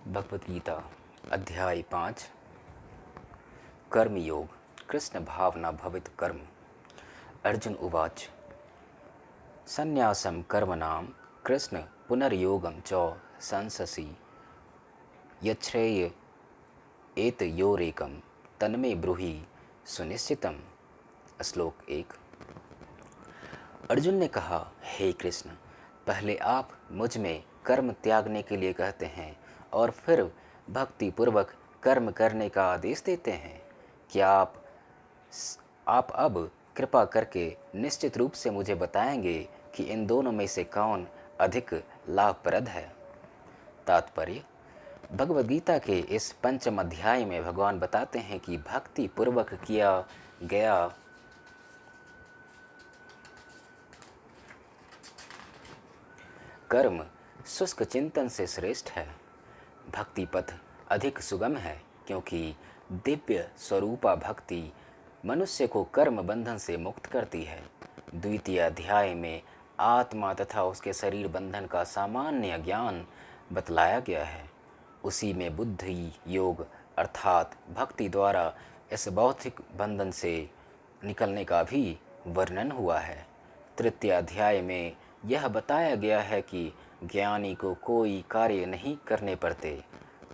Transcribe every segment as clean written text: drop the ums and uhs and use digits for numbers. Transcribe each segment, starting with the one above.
भगवद गीता अध्याय 5 कर्मयोग कृष्ण भावना भवित कर्म। अर्जुन उवाच संन्यासं कर्मणां कृष्ण पुनर्योगं च संससि यच्छ्रेय एतयोरेकं तन्मे ब्रूहि सुनिश्चितम्। श्लोक 1। अर्जुन ने कहा, हे कृष्ण, पहले आप मुझ में कर्म त्यागने के लिए कहते हैं और फिर भक्ति पूर्वक कर्म करने का आदेश देते हैं। क्या आप अब कृपा करके निश्चित रूप से मुझे बताएंगे कि इन दोनों में से कौन अधिक लाभप्रद है? तात्पर्य: भगवद गीता के इस पंचम अध्याय में भगवान बताते हैं कि भक्ति पूर्वक किया गया कर्म शुष्क चिंतन से श्रेष्ठ है। भक्ति पथ अधिक सुगम है क्योंकि दिव्य स्वरूपा भक्ति मनुष्य को कर्म बंधन से मुक्त करती है। द्वितीय अध्याय में आत्मा तथा उसके शरीर बंधन का सामान्य ज्ञान बतलाया गया है। उसी में बुद्धि योग अर्थात भक्ति द्वारा इस भौतिक बंधन से निकलने का भी वर्णन हुआ है। तृतीय अध्याय में यह बताया गया है कि ज्ञानी को कोई कार्य नहीं करने पड़ते।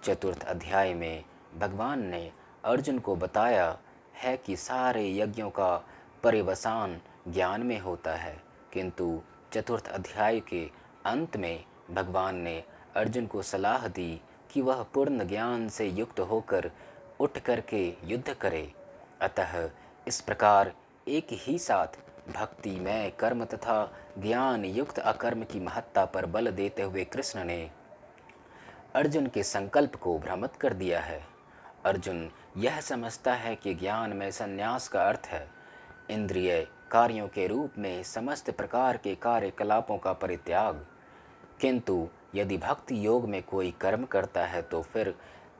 चतुर्थ अध्याय में भगवान ने अर्जुन को बताया है कि सारे यज्ञों का पर्यवसान ज्ञान में होता है, किंतु चतुर्थ अध्याय के अंत में भगवान ने अर्जुन को सलाह दी कि वह पूर्ण ज्ञान से युक्त होकर उठ करके युद्ध करे। अतः इस प्रकार एक ही साथ भक्ति में कर्म तथा ज्ञान युक्त अकर्म की महत्ता पर बल देते हुए कृष्ण ने अर्जुन के संकल्प को भ्रमित कर दिया है। अर्जुन यह समझता है कि ज्ञान में संन्यास का अर्थ है इंद्रिय कार्यों के रूप में समस्त प्रकार के कार्यकलापों का परित्याग, किंतु यदि भक्ति योग में कोई कर्म करता है तो फिर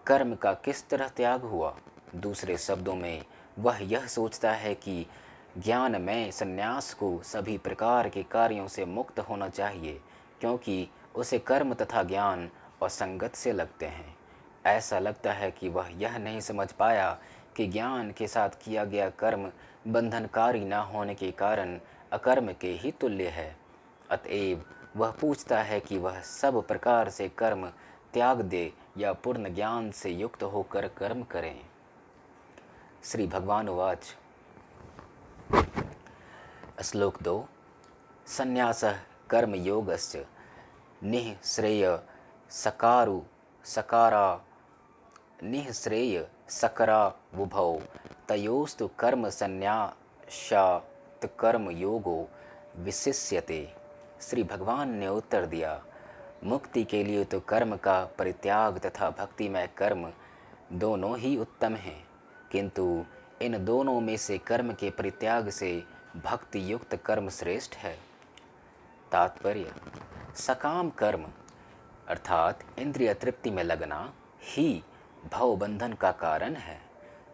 कर्म का किस तरह त्याग हुआ? दूसरे शब्दों में वह यह सोचता है कि ज्ञान में संन्यास को सभी प्रकार के कार्यों से मुक्त होना चाहिए, क्योंकि उसे कर्म तथा ज्ञान असंगत से लगते हैं। ऐसा लगता है कि वह यह नहीं समझ पाया कि ज्ञान के साथ किया गया कर्म बंधनकारी न होने के कारण अकर्म के ही तुल्य है। अतएव वह पूछता है कि वह सब प्रकार से कर्म त्याग दे या पूर्ण ज्ञान से युक्त होकर कर्म करें। श्री भगवान उवाच। श्लोक 2। संन्यासः कर्मयोगस्य निःश्रेय सकारावुभौ तयोस्तु कर्म संन्यासात् कर्म योगो विशिष्यते। श्री भगवान ने उत्तर दिया, मुक्ति के लिए तो कर्म का परित्याग तथा भक्ति में कर्म दोनों ही उत्तम हैं, किंतु इन दोनों में से कर्म के परित्याग से भक्ति युक्त कर्म श्रेष्ठ है। तात्पर्य: सकाम कर्म अर्थात इंद्रिय तृप्ति में लगना ही भव बंधन का कारण है।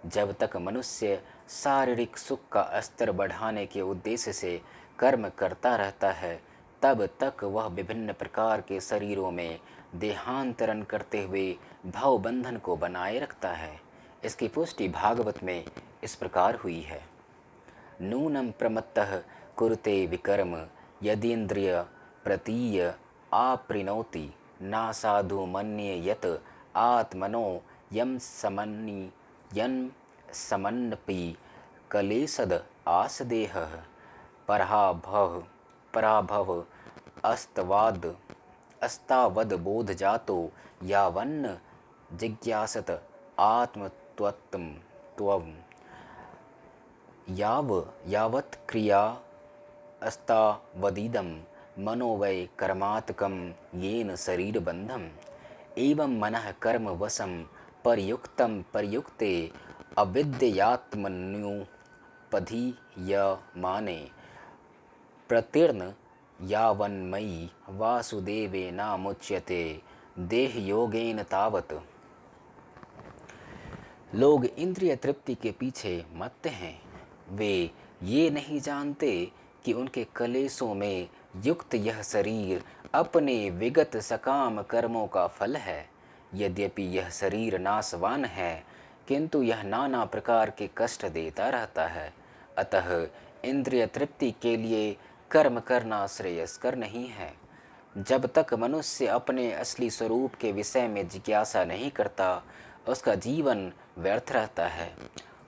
जब तक मनुष्य शारीरिक सुख का स्तर बढ़ाने के उद्देश्य से कर्म करता रहता है, तब तक वह विभिन्न प्रकार के शरीरों में देहांतरण करते हुए भव बंधन को बनाए रखता है। इसकी पुष्टि भागवत में इस प्रकार हुई है। नूनं प्रमत्तः कुरुते विकर्म यदीन्द्रिय प्रतीय आप्रिनोति ना साधु मन्ये यत आत्मनो यम समन्नपि कलेशद आसदेहः पराभव अस्तावद बोध जातो यावन्न जिज्ञासत आत्मतत्त्वम् यावत् क्रिया अस्तावदिदं मनो वै कर्मात्मकं येन शरीरबन्धम् एवं मनः कर्म वशं पर्युक्ते अविद्ययात्मन्युपधीयमाने प्रतीर्ण यावन्मयि वासुदेवेनामुच्यते देहयोगेन तावत्। लोग इंद्रिय तृप्ति के पीछे मत्त हैं। वे ये नहीं जानते कि उनके कलेशों में युक्त यह शरीर अपने विगत सकाम कर्मों का फल है। यद्यपि यह शरीर नाशवान है, किंतु यह नाना प्रकार के कष्ट देता रहता है। अतः इंद्रिय तृप्ति के लिए कर्म करना श्रेयस्कर नहीं है। जब तक मनुष्य अपने असली स्वरूप के विषय में जिज्ञासा नहीं करता, उसका जीवन व्यर्थ रहता है।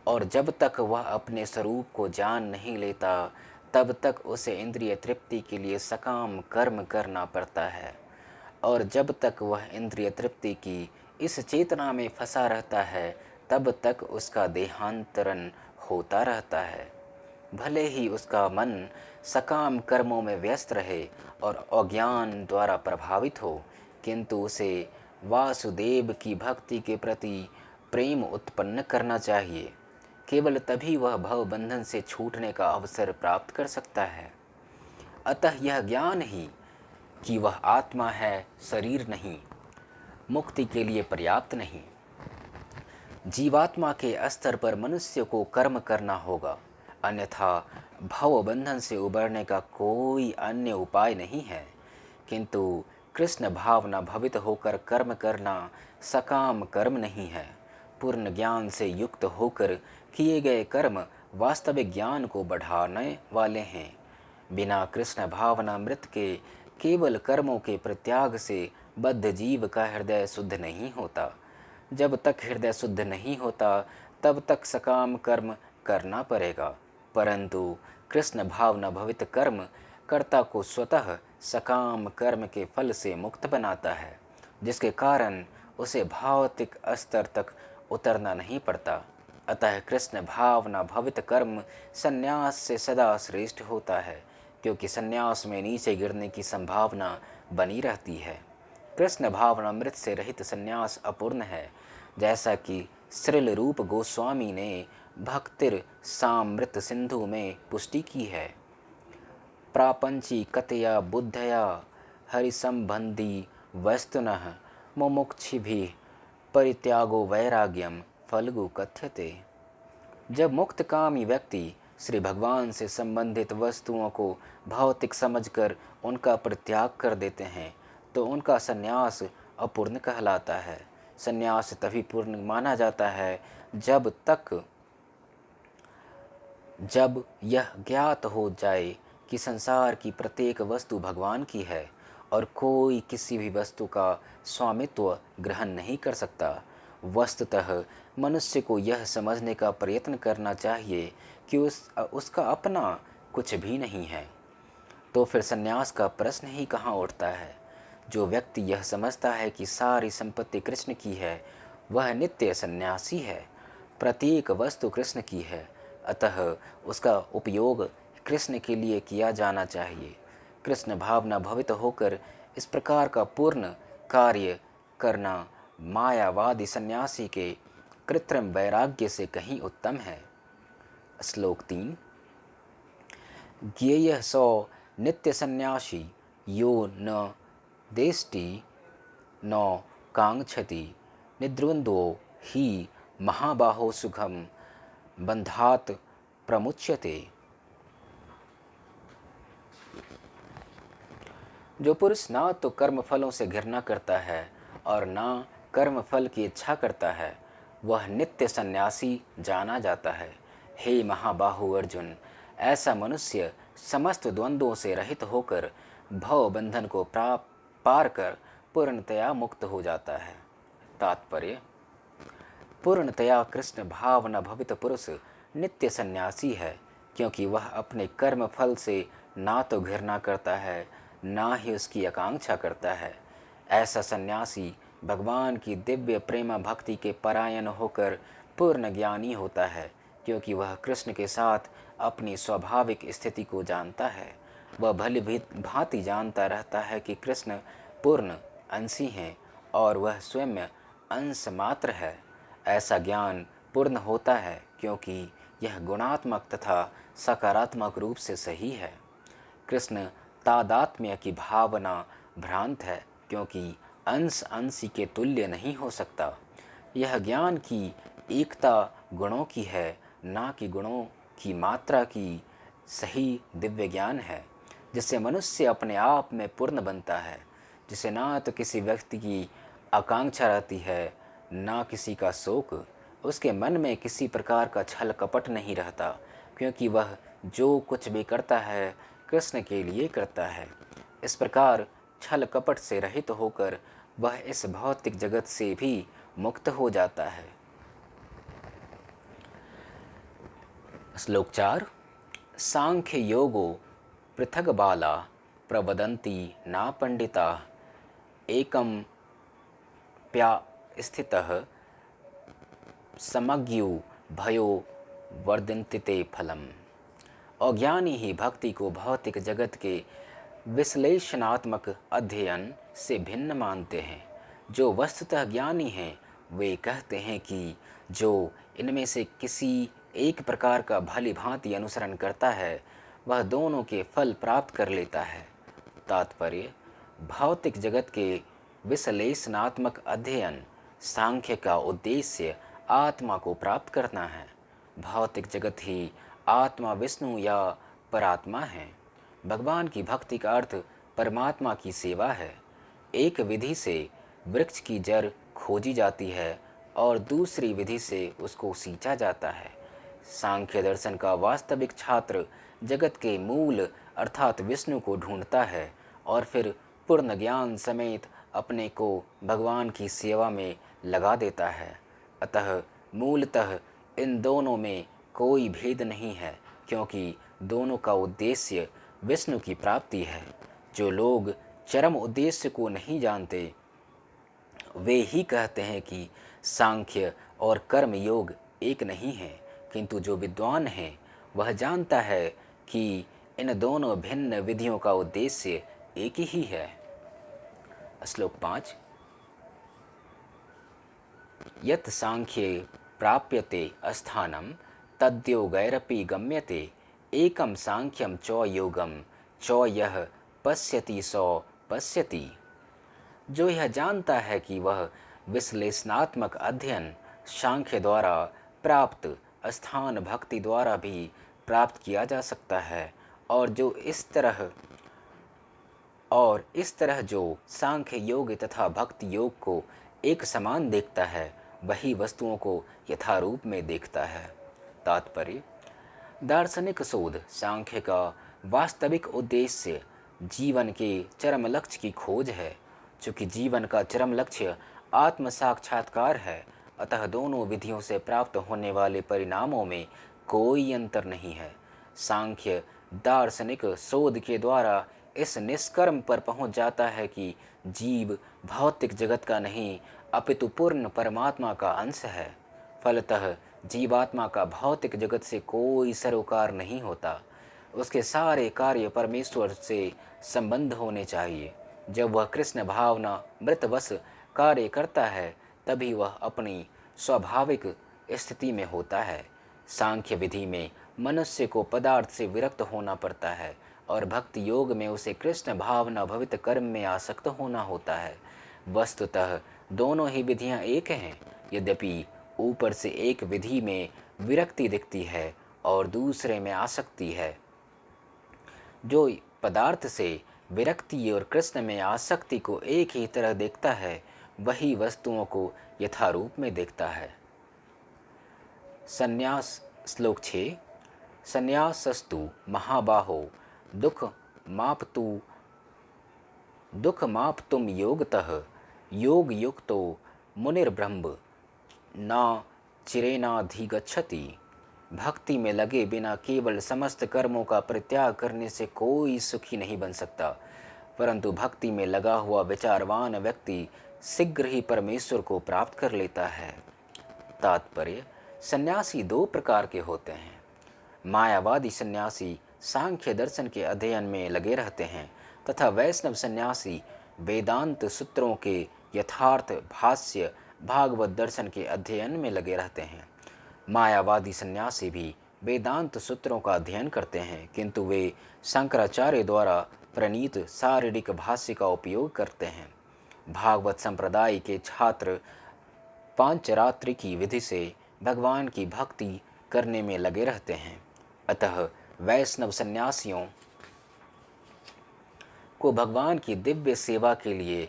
और जब तक वह अपने स्वरूप को जान नहीं लेता, तब तक उसे इंद्रिय तृप्ति के लिए सकाम कर्म करना पड़ता है। और जब तक वह इंद्रिय तृप्ति की इस चेतना में फंसा रहता है, तब तक उसका देहांतरण होता रहता है। भले ही उसका मन सकाम कर्मों में व्यस्त रहे और अज्ञान द्वारा प्रभावित हो, किंतु उसे वासुदेव की भक्ति के प्रति प्रेम उत्पन्न करना चाहिए। केवल तभी वह भव बंधन से छूटने का अवसर प्राप्त कर सकता है। अतः यह ज्ञान ही कि वह आत्मा है, शरीर नहीं, मुक्ति के लिए पर्याप्त नहीं। जीवात्मा के स्तर पर मनुष्य को कर्म करना होगा, अन्यथा भव बंधन से उबरने का कोई अन्य उपाय नहीं है। किंतु कृष्ण भावना भवित होकर कर्म करना सकाम कर्म नहीं है। पूर्ण ज्ञान से युक्त होकर किए गए कर्म वास्तविक ज्ञान को बढ़ाने वाले हैं। बिना कृष्ण भावनामृत के केवल कर्मों के प्रत्याग से बद्ध जीव का हृदय शुद्ध नहीं होता। जब तक हृदय शुद्ध नहीं होता, तब तक सकाम कर्म करना पड़ेगा, परंतु कृष्ण भावना भवित कर्म कर्ता को स्वतः सकाम कर्म के फल से मुक्त बनाता है, जिसके कारण उसे भौतिक स्तर तक उतरना नहीं पड़ता। अतः कृष्ण भावना भवित कर्म संन्यास से सदा श्रेष्ठ होता है, क्योंकि संन्यास में नीचे गिरने की संभावना बनी रहती है। कृष्ण भावनामृत से रहित संन्यास अपूर्ण है, जैसा कि श्रील रूप गोस्वामी ने भक्तिर सामृत सिंधु में पुष्टि की है। प्रापंचिकतया बुद्धया हरिसंबंधी वस्तुनः मुमुक्षिभिः परित्यागो वैराग्यम फल्गु कथ्यते। जब मुक्तकामी व्यक्ति श्री भगवान से संबंधित वस्तुओं को भौतिक समझकर उनका परित्याग कर देते हैं, तो उनका संन्यास अपूर्ण कहलाता है। संन्यास तभी पूर्ण माना जाता है जब यह ज्ञात हो जाए कि संसार की प्रत्येक वस्तु भगवान की है और कोई किसी भी वस्तु का स्वामित्व ग्रहण नहीं कर सकता। वस्तुतः मनुष्य को यह समझने का प्रयत्न करना चाहिए कि उसका अपना कुछ भी नहीं है, तो फिर संन्यास का प्रश्न ही कहाँ उठता है। जो व्यक्ति यह समझता है कि सारी संपत्ति कृष्ण की है, वह नित्य सन्यासी है। प्रत्येक वस्तु कृष्ण की है, अतः उसका उपयोग कृष्ण के लिए किया जाना चाहिए। कृष्ण भावना भवित होकर इस प्रकार का पूर्ण कार्य करना मायावादी सन्यासी के कृत्रिम वैराग्य से कहीं उत्तम है। श्लोक 3। ज्ञेयः सो नित्य सन्यासी यो न देष्टि न कांक्षति निद्रुन्दो ही महाबाहो सुखम बंधात प्रमुच्यते। जो पुरुष ना तो कर्म फलों से घृणा करता है और ना कर्म फल की इच्छा करता है, वह नित्य सन्यासी जाना जाता है। हे महाबाहु अर्जुन, ऐसा मनुष्य समस्त द्वंद्वों से रहित होकर भव बंधन को पार कर पूर्णतया मुक्त हो जाता है। तात्पर्य: पूर्णतया कृष्ण भावना भवित पुरुष नित्य सन्यासी है, क्योंकि वह अपने कर्म फल से ना तो घृणा करता है, ना ही उसकी आकांक्षा करता है। ऐसा सन्यासी भगवान की दिव्य प्रेमा भक्ति के परायण होकर पूर्ण ज्ञानी होता है, क्योंकि वह कृष्ण के साथ अपनी स्वाभाविक स्थिति को जानता है। वह भली भांति जानता रहता है कि कृष्ण पूर्ण अंशी हैं और वह स्वयं अंश मात्र है। ऐसा ज्ञान पूर्ण होता है क्योंकि यह गुणात्मक तथा सकारात्मक रूप से सही है। कृष्ण तादात्म्य की भावना भ्रांत है, क्योंकि अंश अंशी के तुल्य नहीं हो सकता। यह ज्ञान की एकता गुणों की है, ना कि गुणों की मात्रा की सही दिव्य ज्ञान है, जिससे मनुष्य अपने आप में पूर्ण बनता है, जिसे ना तो किसी व्यक्ति की आकांक्षा रहती है, ना किसी का शोक। उसके मन में किसी प्रकार का छल कपट नहीं रहता, क्योंकि वह जो कुछ भी करता है कृष्ण के लिए करता है। इस प्रकार छल कपट से रहित होकर वह इस भौतिक जगत से भी मुक्त हो जाता है। श्लोक 4। सांख्य योगो पृथग बाला प्रवदन्ति ना पंडिता एकम प्या स्थितः समज्ञो भयो वर्धन्ति ते फलम। अज्ञानी ही भक्ति को भौतिक जगत के विश्लेषणात्मक अध्ययन से भिन्न मानते हैं। जो वस्तुतः ज्ञानी हैं वे कहते हैं कि जो इनमें से किसी एक प्रकार का भली भांति अनुसरण करता है वह दोनों के फल प्राप्त कर लेता है। तात्पर्य: भौतिक जगत के विश्लेषणात्मक अध्ययन सांख्य का उद्देश्य आत्मा को प्राप्त करना है। भौतिक जगत ही आत्मा, विष्णु या परात्मा है। भगवान की भक्ति का अर्थ परमात्मा की सेवा है। एक विधि से वृक्ष की जड़ खोजी जाती है और दूसरी विधि से उसको सींचा जाता है। सांख्य दर्शन का वास्तविक छात्र जगत के मूल अर्थात विष्णु को ढूंढता है और फिर पूर्ण ज्ञान समेत अपने को भगवान की सेवा में लगा देता है। अतः मूलतः इन दोनों में कोई भेद नहीं है, क्योंकि दोनों का उद्देश्य विष्णु की प्राप्ति है। जो लोग चरम उद्देश्य को नहीं जानते वे ही कहते हैं कि सांख्य और कर्म योग एक नहीं है, किंतु जो विद्वान है वह जानता है कि इन दोनों भिन्न विधियों का उद्देश्य एक ही है। श्लोक 5। यत् सांख्ये प्राप्यते स्थानं तद्योगैरपि गम्यते एकम सांख्यम च योगम च यह पश्यति सो पश्यति। जो यह जानता है कि वह विश्लेषणात्मक अध्ययन सांख्य द्वारा प्राप्त स्थान भक्ति द्वारा भी प्राप्त किया जा सकता है, और इस तरह जो सांख्य योग तथा भक्ति योग को एक समान देखता है वही वस्तुओं को यथारूप में देखता है। तात्पर्य: दार्शनिक शोध सांख्य का वास्तविक उद्देश्य जीवन के चरम लक्ष्य की खोज है। चूँकि जीवन का चरम लक्ष्य आत्म साक्षात्कार है, अतः दोनों विधियों से प्राप्त होने वाले परिणामों में कोई अंतर नहीं है। सांख्य दार्शनिक शोध के द्वारा इस निष्कर्म पर पहुंच जाता है कि जीव भौतिक जगत का नहीं अपितु पूर्ण परमात्मा का अंश है। फलतः जीवात्मा का भौतिक जगत से कोई सरोकार नहीं होता। उसके सारे कार्य परमेश्वर से संबंध होने चाहिए। जब वह कृष्ण भावना मृतवश कार्य करता है तभी वह अपनी स्वाभाविक स्थिति में होता है। सांख्य विधि में मनुष्य को पदार्थ से विरक्त होना पड़ता है और भक्ति योग में उसे कृष्ण भावना भवित कर्म में आसक्त होना होता है। वस्तुतः दोनों ही विधियां एक हैं, यद्यपि ऊपर से एक विधि में विरक्ति दिखती है और दूसरे में आसक्ति है। जो पदार्थ से विरक्ति और कृष्ण में आसक्ति को एक ही तरह देखता है वही वस्तुओं को यथारूप में देखता है। संन्यास। श्लोक 6। संन्यासस्तु महाबाहो दुख माप्तुम योगतः योग युक्तो मुनिर्ब्रह्म न चिरेनाधिगच्छति। भक्ति में लगे बिना केवल समस्त कर्मों का परित्याग करने से कोई सुखी नहीं बन सकता, परंतु भक्ति में लगा हुआ विचारवान व्यक्ति शीघ्र ही परमेश्वर को प्राप्त कर लेता है। तात्पर्य: सन्यासी दो प्रकार के होते हैं। मायावादी सन्यासी सांख्य दर्शन के अध्ययन में लगे रहते हैं तथा वैष्णव सन्यासी वेदांत सूत्रों के यथार्थ भाष्य भागवत दर्शन के अध्ययन में लगे रहते हैं। मायावादी सन्यासी भी वेदांत सूत्रों का अध्ययन करते हैं, किंतु वे शंकराचार्य द्वारा प्रणीत शारीरिक भाष्य का उपयोग करते हैं। भागवत संप्रदाय के छात्र पांचरात्रि की विधि से भगवान की भक्ति करने में लगे रहते हैं। अतः वैष्णव सन्यासियों को भगवान की दिव्य सेवा के लिए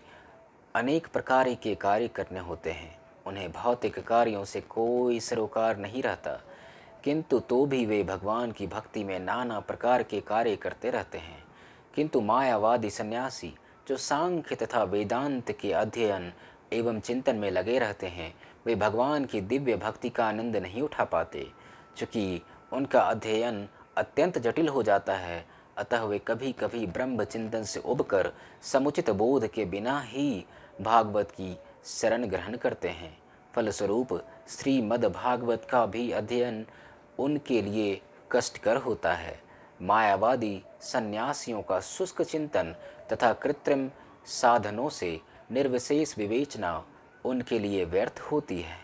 अनेक प्रकार के कार्य करने होते हैं। उन्हें भौतिक कार्यों से कोई सरोकार नहीं रहता, किंतु तो भी वे भगवान की भक्ति में नाना प्रकार के कार्य करते रहते हैं। किंतु मायावादी सन्यासी जो सांख्य तथा वेदांत के अध्ययन एवं चिंतन में लगे रहते हैं, वे भगवान की दिव्य भक्ति का आनंद नहीं उठा पाते। चूँकि उनका अध्ययन अत्यंत जटिल हो जाता है, अतः वे कभी कभी ब्रह्म चिंतन से उबकर समुचित बोध के बिना ही भागवत की शरण ग्रहण करते हैं। फलस्वरूप श्रीमद् भागवत का भी अध्ययन उनके लिए कष्टकर होता है। मायावादी सन्यासियों का शुष्क चिंतन तथा कृत्रिम साधनों से निर्विशेष विवेचना उनके लिए व्यर्थ होती है।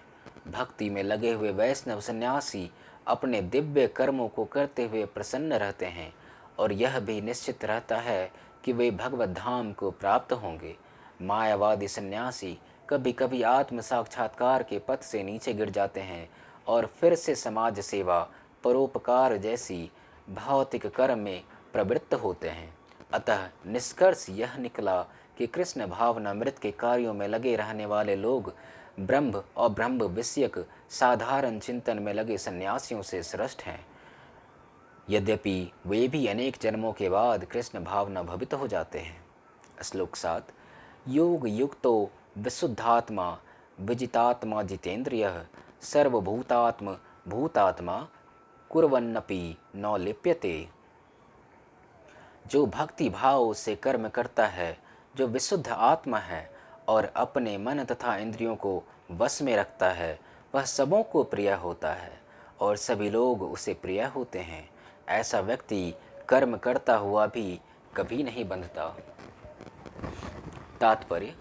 भक्ति में लगे हुए वैष्णव सन्यासी अपने दिव्य कर्मों को करते हुए प्रसन्न रहते हैं और यह भी निश्चित रहता है कि वे भगवत धाम को प्राप्त होंगे। मायावादी सन्यासी कभी कभी आत्म साक्षात्कार के पथ से नीचे गिर जाते हैं और फिर से समाज सेवा, परोपकार जैसी भौतिक कर्म में प्रवृत्त होते हैं। अतः निष्कर्ष यह निकला कि कृष्ण भावनामृत के कार्यों में लगे रहने वाले लोग ब्रह्म और ब्रह्म विषयक साधारण चिंतन में लगे सन्यासियों से श्रेष्ठ हैं, यद्यपि वे भी अनेक जन्मों के बाद कृष्ण भावना भवित हो जाते हैं। श्लोक 7। योग युक्तो विशुद्धात्मा विजितात्मा जितेन्द्रियः सर्वभूतात्म भूतात्मा कुर्वन्नपि न लिप्यते। जो भक्ति भाव से कर्म करता है, जो विशुद्ध आत्मा है और अपने मन तथा इंद्रियों को वश में रखता है, वह सबों को प्रिय होता है और सभी लोग उसे प्रिय होते हैं। ऐसा व्यक्ति कर्म करता हुआ भी कभी नहीं बंधता। तात्पर्य: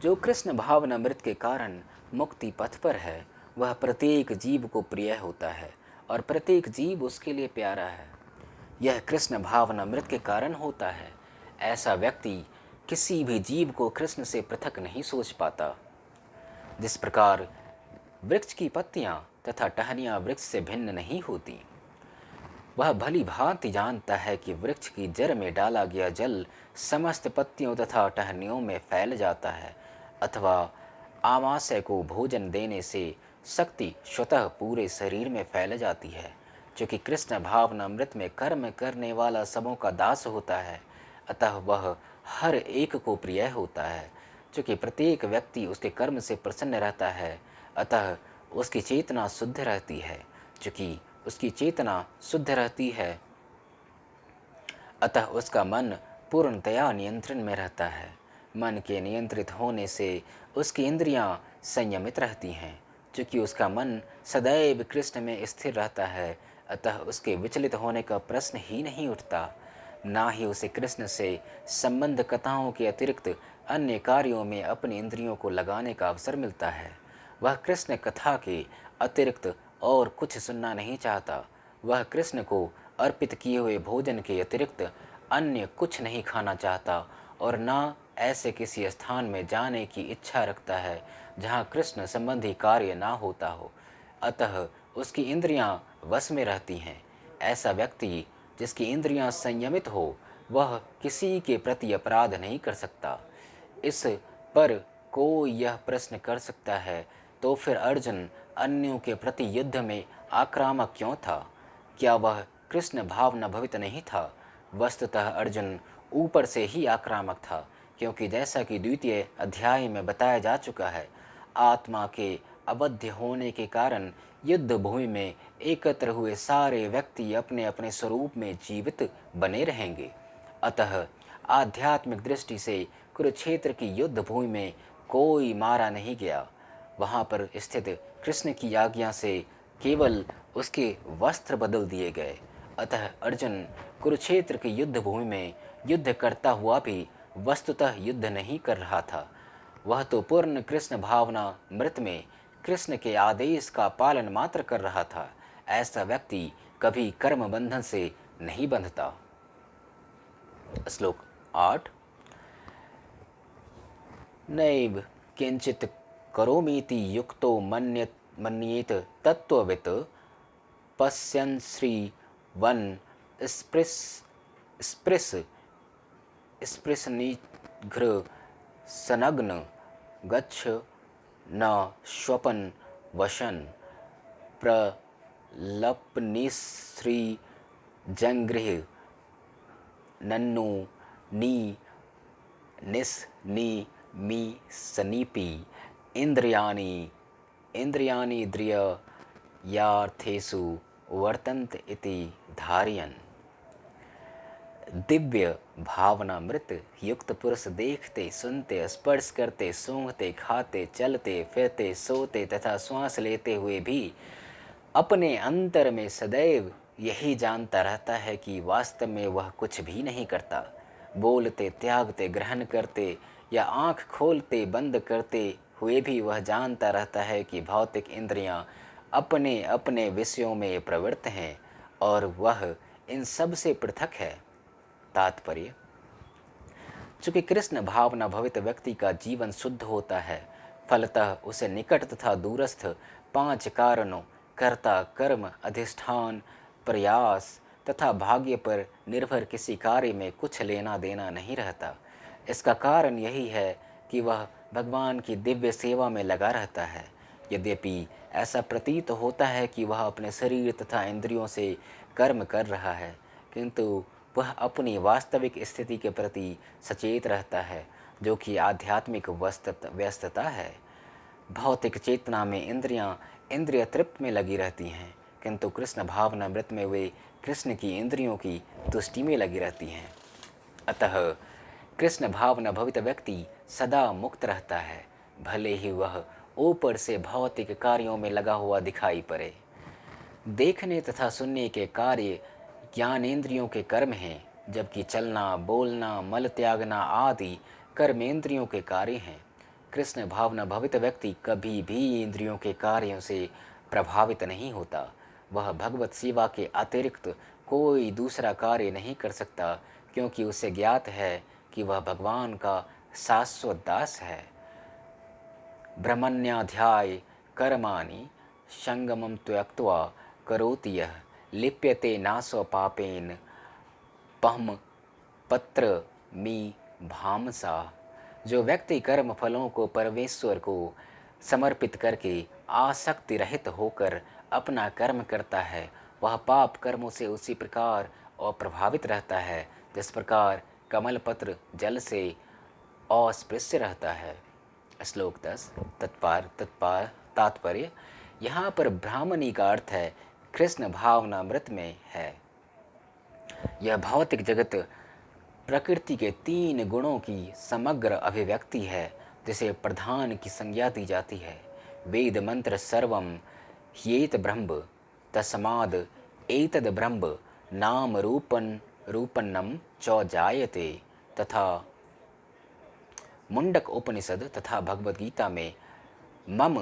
जो कृष्ण भावनामृत के कारण मुक्ति पथ पर है, वह प्रत्येक जीव को प्रिय होता है और प्रत्येक जीव उसके लिए प्यारा है। यह कृष्ण भावनामृत के कारण होता है। ऐसा व्यक्ति किसी भी जीव को कृष्ण से पृथक नहीं सोच पाता। जिस प्रकार वृक्ष की पत्तियां तथा टहनियां वृक्ष से भिन्न नहीं होती, वह भली भांति जानता है कि वृक्ष की जड़ में डाला गया जल समस्त पत्तियों तथा टहनियों में फैल जाता है, अथवा आमाशय को भोजन देने से शक्ति स्वतः पूरे शरीर में फैल जाती है। क्योंकि कृष्ण भावनामृत में कर्म करने वाला सबों का दास होता है, अतः वह हर एक को प्रिय होता है। क्योंकि प्रत्येक व्यक्ति उसके कर्म से प्रसन्न रहता है, अतः उसकी चेतना शुद्ध रहती है। क्योंकि उसकी चेतना शुद्ध रहती है, अतः उसका मन पूर्णतया नियंत्रण में रहता है। मन के नियंत्रित होने से उसकी इंद्रियां संयमित रहती हैं। क्योंकि उसका मन सदैव कृष्ण में स्थिर रहता है, अतः उसके विचलित होने का प्रश्न ही नहीं उठता। ना ही उसे कृष्ण से संबंध कथाओं के अतिरिक्त अन्य कार्यों में अपनी इंद्रियों को लगाने का अवसर मिलता है। वह कृष्ण कथा के अतिरिक्त और कुछ सुनना नहीं चाहता। वह कृष्ण को अर्पित किए हुए भोजन के अतिरिक्त अन्य कुछ नहीं खाना चाहता और न ऐसे किसी स्थान में जाने की इच्छा रखता है जहाँ कृष्ण संबंधी कार्य ना होता हो। अतः उसकी इंद्रियां वश में रहती हैं। ऐसा व्यक्ति जिसकी इंद्रियां संयमित हो, वह किसी के प्रति अपराध नहीं कर सकता। इस पर कोई यह प्रश्न कर सकता है, तो फिर अर्जुन अन्यों के प्रति युद्ध में आक्रामक क्यों था? क्या वह कृष्ण भावना भवित नहीं था? वस्तुतः अर्जुन ऊपर से ही आक्रामक था, क्योंकि जैसा कि द्वितीय अध्याय में बताया जा चुका है, आत्मा के अबद्ध होने के कारण युद्ध भूमि में एकत्र हुए सारे व्यक्ति अपने अपने स्वरूप में जीवित बने रहेंगे। अतः आध्यात्मिक दृष्टि से कुरुक्षेत्र की युद्ध भूमि में कोई मारा नहीं गया। वहाँ पर स्थित कृष्ण की आज्ञा से केवल उसके वस्त्र बदल दिए गए। अतः अर्जुन कुरुक्षेत्र की युद्ध भूमि में युद्ध करता हुआ भी वस्तुतः युद्ध नहीं कर रहा था। वह तो पूर्ण कृष्ण भावना मृत में कृष्ण के आदेश का पालन मात्र कर रहा था। ऐसा व्यक्ति कभी कर्म बंधन से नहीं बंधता। श्लोक 8। नैव किंचित करोमीति युक्तो मन्येत तत्त्ववित् पश्यन् श्रीवन् स्पृश स्पृशनिघ्र संलग्न गच्छ न स्वपन वशन प्रलपनिश्री जंगृह नन्नु नी निस नी मी सनीपी इंद्रियाणि इंद्रियाणीन्द्रिय यार्थेषु वर्तन्त इति धारयन्। दिव्य भावनामृत युक्त पुरुष देखते, सुनते, स्पर्श करते, सूंघते, खाते, चलते, फिरते, सोते तथा श्वास लेते हुए भी अपने अंतर में सदैव यही जानता रहता है कि वास्तव में वह कुछ भी नहीं करता। बोलते, त्यागते, ग्रहण करते या आँख खोलते बंद करते हुए भी वह जानता रहता है कि भौतिक इंद्रियां अपने अपने विषयों में प्रवृत्त हैं और वह इन सब से पृथक है। तात्पर्य: चूँकि कृष्ण भावना भवित व्यक्ति का जीवन शुद्ध होता है, फलतः उसे निकट तथा दूरस्थ 5 कारणों कर्ता, कर्म, अधिष्ठान, प्रयास तथा भाग्य पर निर्भर किसी कार्य में कुछ लेना देना नहीं रहता। इसका कारण यही है कि वह भगवान की दिव्य सेवा में लगा रहता है। यद्यपि ऐसा प्रतीत होता है कि वह अपने शरीर तथा इंद्रियों से कर्म कर रहा है, किंतु वह अपनी वास्तविक स्थिति के प्रति सचेत रहता है, जो कि आध्यात्मिक व्यस्तता है। भौतिक चेतना में इंद्रियां इंद्रिय तृप्त में लगी रहती हैं, किंतु कृष्ण भावनामृत में वे कृष्ण की इंद्रियों की तुष्टि में लगी रहती हैं। अतः कृष्ण भावना भवित व्यक्ति सदा मुक्त रहता है, भले ही वह ऊपर से भौतिक कार्यों में लगा हुआ दिखाई पड़े। देखने तथा सुनने के कार्य ज्ञानेंद्रियों के कर्म हैं, जबकि चलना, बोलना, मल त्यागना आदि कर्मेंद्रियों के कार्य हैं। कृष्ण भावना भवित व्यक्ति कभी भी इंद्रियों के कार्यों से प्रभावित नहीं होता। वह भगवत सेवा के अतिरिक्त कोई दूसरा कार्य नहीं कर सकता, क्योंकि उसे ज्ञात है कि वह भगवान का शाश्वत दास है। ब्रह्मण्याध्याय कर्माणि संगमं त्यक्त्वा करोति यः लिप्यते नासो पापेन पहम पत्र मी भामसा। जो व्यक्ति कर्म फलों को परमेश्वर को समर्पित करके आसक्ति रहित होकर अपना कर्म करता है, वह पाप कर्मों से उसी प्रकार अप्रभावित रहता है जिस प्रकार कमल पत्र जल से अस्पृश्य रहता है। श्लोक 10 तात्पर्य: यहाँ पर ब्राह्मणी का अर्थ है कृष्ण भावनामृत में है। यह भौतिक जगत प्रकृति के 3 गुणों की समग्र अभिव्यक्ति है, जिसे प्रधान की संज्ञा दी जाती है। वेद मंत्र सर्वम ह्येत ब्रह्म तस्माद् एतद् ब्रह्म नाम रूपन्नम च जायते तथा मुंडक उपनिषद तथा भगवद गीता में मम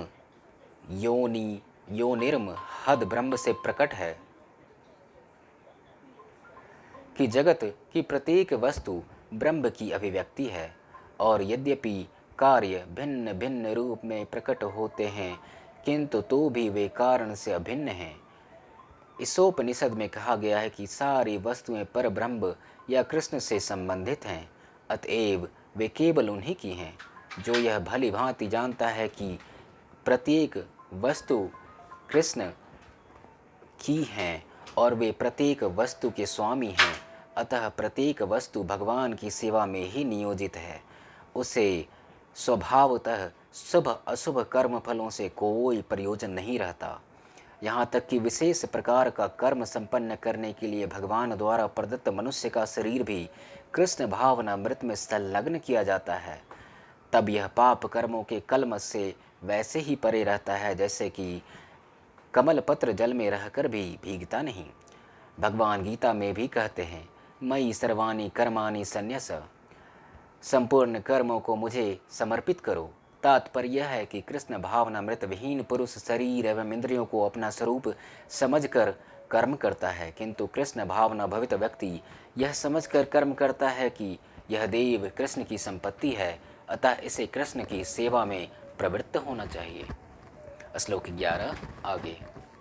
योनिर्म हद ब्रह्म से प्रकट है कि जगत की प्रत्येक वस्तु ब्रह्म की अभिव्यक्ति है, और यद्यपि कार्य भिन्न भिन्न रूप में प्रकट होते हैं, किंतु तो भी वे कारण से अभिन्न हैं। ईसोपनिषद में कहा गया है कि सारी वस्तुएं पर ब्रह्म या कृष्ण से संबंधित हैं, अतएव वे केवल उन्हीं की हैं। जो यह भली भांति जानता है कि प्रत्येक वस्तु कृष्ण की हैं और वे प्रत्येक वस्तु के स्वामी हैं, अतः प्रत्येक वस्तु भगवान की सेवा में ही नियोजित है, उसे स्वभावतः शुभ अशुभ कर्म फलों से कोई प्रयोजन नहीं रहता। यहाँ तक कि विशेष प्रकार का कर्म संपन्न करने के लिए भगवान द्वारा प्रदत्त मनुष्य का शरीर भी कृष्ण भावनामृत में संलग्न किया जाता है। तब यह पाप कर्मों के कलमश से वैसे ही परे रहता है जैसे कि कमल पत्र जल में रहकर भी भीगता नहीं। भगवान गीता में भी कहते हैं, मयि सर्वाणि कर्माणि संन्यस, संपूर्ण कर्मों को मुझे समर्पित करो। तात्पर्य यह है कि कृष्ण भावनामृत विहीन पुरुष शरीर एवं इंद्रियों को अपना स्वरूप समझकर कर्म करता है, किंतु कृष्ण भावना भवित व्यक्ति यह समझकर कर्म करता है कि यह देव कृष्ण की संपत्ति है, अतः इसे कृष्ण की सेवा में प्रवृत्त होना चाहिए। श्लोक 11 आगे।